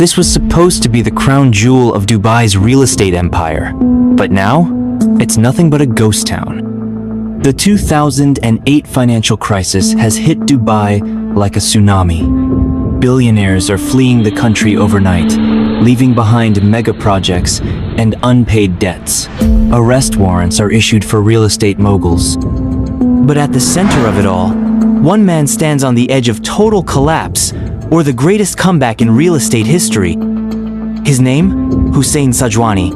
This was supposed to be the crown jewel of Dubai's real estate empire, but now, it's nothing but a ghost town. The 2008 financial crisis has hit Dubai like a tsunami. Billionaires are fleeing the country overnight, leaving behind mega projects and unpaid debts. Arrest warrants are issued for real estate moguls. But at the center of it all, one man stands on the edge of total collapse, or the greatest comeback in real estate history. His name? Hussain Sajwani.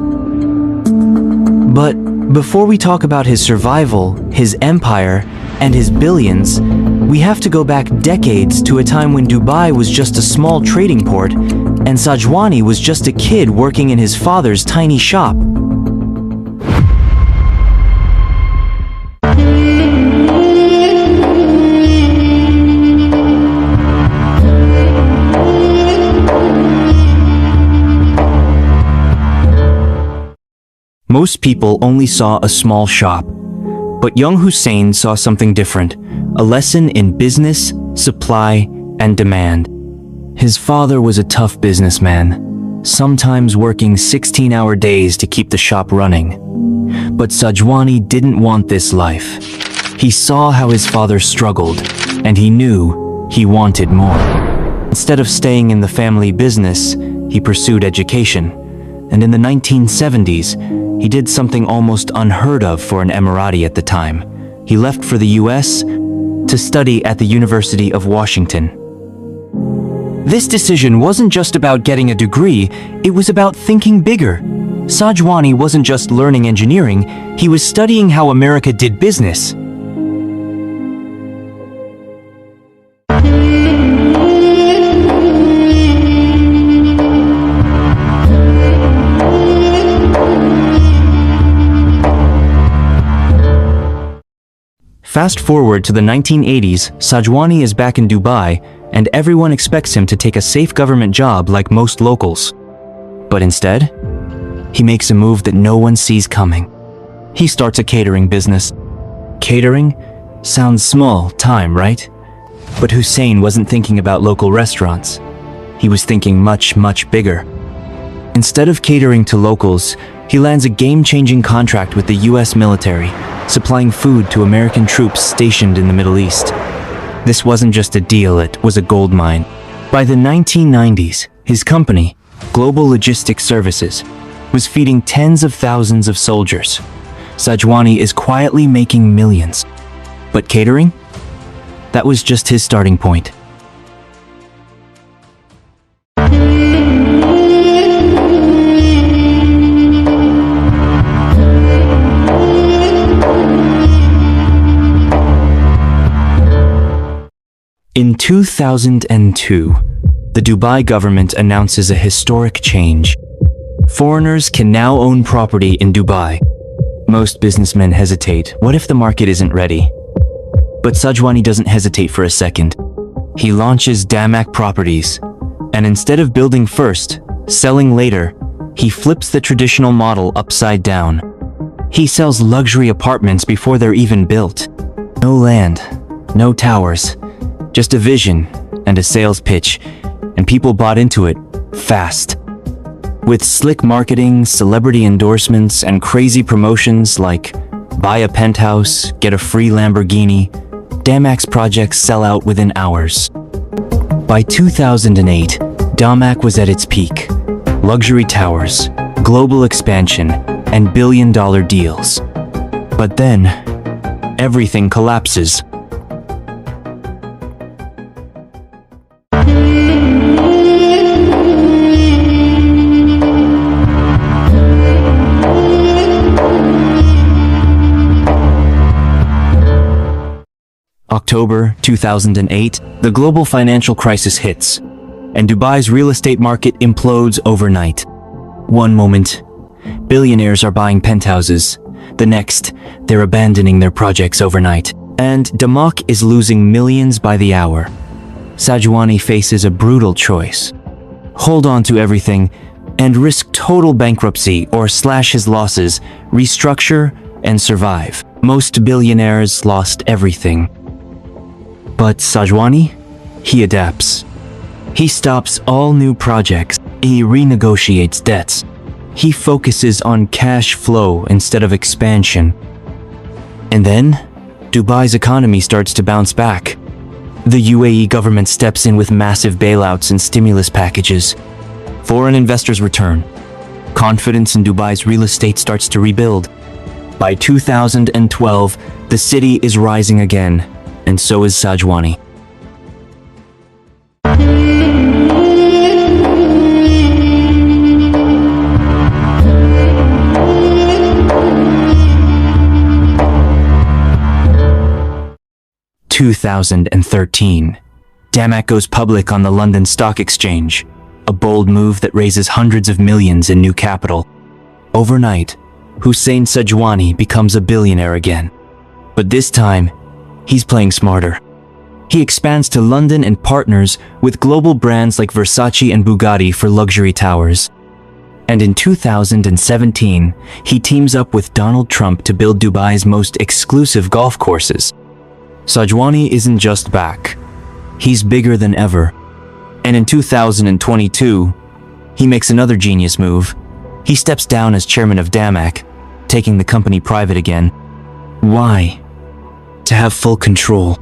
But before we talk about his survival, his empire, and his billions, we have to go back decades to a time when Dubai was just a small trading port, and Sajwani was just a kid working in his father's tiny shop. Most people only saw a small shop, but young Hussain saw something different, a lesson in business, supply, and demand. His father was a tough businessman, sometimes working 16-hour days to keep the shop running. But Sajwani didn't want this life. He saw how his father struggled, and he knew he wanted more. Instead of staying in the family business, he pursued education. And in the 1970s, he did something almost unheard of for an Emirati at the time. He left for the US to study at the University of Washington. This decision wasn't just about getting a degree, it was about thinking bigger. Sajwani wasn't just learning engineering, he was studying how America did business. Fast forward to the 1980s, Sajwani is back in Dubai, and everyone expects him to take a safe government job like most locals. But instead, he makes a move that no one sees coming. He starts a catering business. Catering? Sounds small time, right? But Hussain wasn't thinking about local restaurants. He was thinking much, much bigger. Instead of catering to locals, he lands a game-changing contract with the US military, supplying food to American troops stationed in the Middle East. This wasn't just a deal, it was a goldmine. By the 1990s, his company, Global Logistics Services, was feeding tens of thousands of soldiers. Sajwani is quietly making millions. But catering? That was just his starting point. In 2002, the Dubai government announces a historic change. Foreigners can now own property in Dubai. Most businessmen hesitate. What if the market isn't ready? But Sajwani doesn't hesitate for a second. He launches Damac Properties, and instead of building first, selling later, he flips the traditional model upside down. He sells luxury apartments before they're even built. No land, no towers. Just a vision and a sales pitch, and people bought into it fast. With slick marketing, celebrity endorsements, and crazy promotions like buy a penthouse, get a free Lamborghini, Damac's projects sell out within hours. By 2008, Damac was at its peak. Luxury towers, global expansion, and billion-dollar deals. But then, everything collapses. October 2008, the global financial crisis hits, and Dubai's real estate market implodes overnight. One moment, billionaires are buying penthouses. The next, they're abandoning their projects overnight. And Damac is losing millions by the hour. Sajwani faces a brutal choice. Hold on to everything and risk total bankruptcy or slash his losses, restructure, and survive. Most billionaires lost everything. But Sajwani? He adapts. He stops all new projects, He renegotiates debts. He focuses on cash flow instead of expansion. And then, Dubai's economy starts to bounce back. The UAE government steps in with massive bailouts and stimulus packages. Foreign investors return. Confidence in Dubai's real estate starts to rebuild. By 2012, the city is rising again, and so is Sajwani. (2013) Damac goes public on the London Stock Exchange, a bold move that raises hundreds of millions in new capital. Overnight, Hussain Sajwani becomes a billionaire again. But this time, he's playing smarter. He expands to London and partners with global brands like Versace and Bugatti for luxury towers. And in 2017, he teams up with Donald Trump to build Dubai's most exclusive golf courses. Sajwani isn't just back. He's bigger than ever. And in 2022, he makes another genius move. He steps down as chairman of Damac, taking the company private again. Why? To have full control.